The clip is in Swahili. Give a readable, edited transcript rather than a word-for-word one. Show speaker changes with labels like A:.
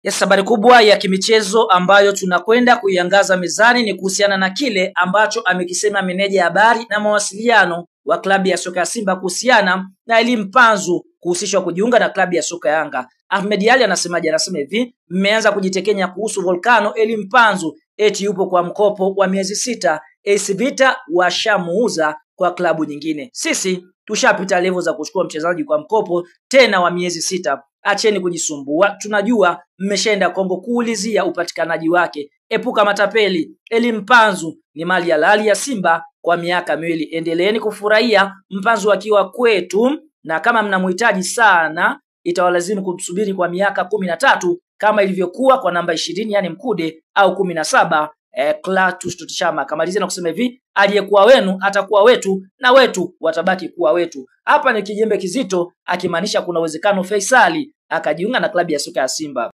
A: Yes, habari kubwa ya kimichezo ambayo tunakwenda kuiangaza mezani ni kuhusiana na kile ambacho amekisema meneja habari na mawasiliano wa klabu ya soka ya Simba kuhusiana na Elie Mpanzu kuhusishwa kujiunga na klabu ya soka ya Yanga. Ahmed Ally anasemaje? Anasema hivi: mmeanza kujitekenya kuhusu Volcano. Elie Mpanzu eti yupo kwa mkopo wa miezi 6. AS Vita washamuuza kwa klabu nyingine. Sisi tushapita level za kuchukua mchezaji kwa mkopo tena wa miezi 6. Acheni kujisumbua, tunajua mmeshaenda Kongo kuulizia upatikanaji wake. Epuka matapeli. Elie Mpanzu ni mali halali ya Simba kwa miaka miwili. Endeleeni kufurahia Mpanzu akiwa kwetu, na kama mnamhitaji sana itawalazimu kumsubiri kwa miaka 13 kama ilivyokuwa kwa namba 20 yani Mkude, au 17 Clatous Chama. Kamalizia na kusema hivi: aliyekuwa wenu atakuwa wetu na wetu watabaki kuwa wetu. Hapa ni kijembe kizito, akimaanisha kuna uwezekano Faisali akajiunga na klabu ya soka ya Simba.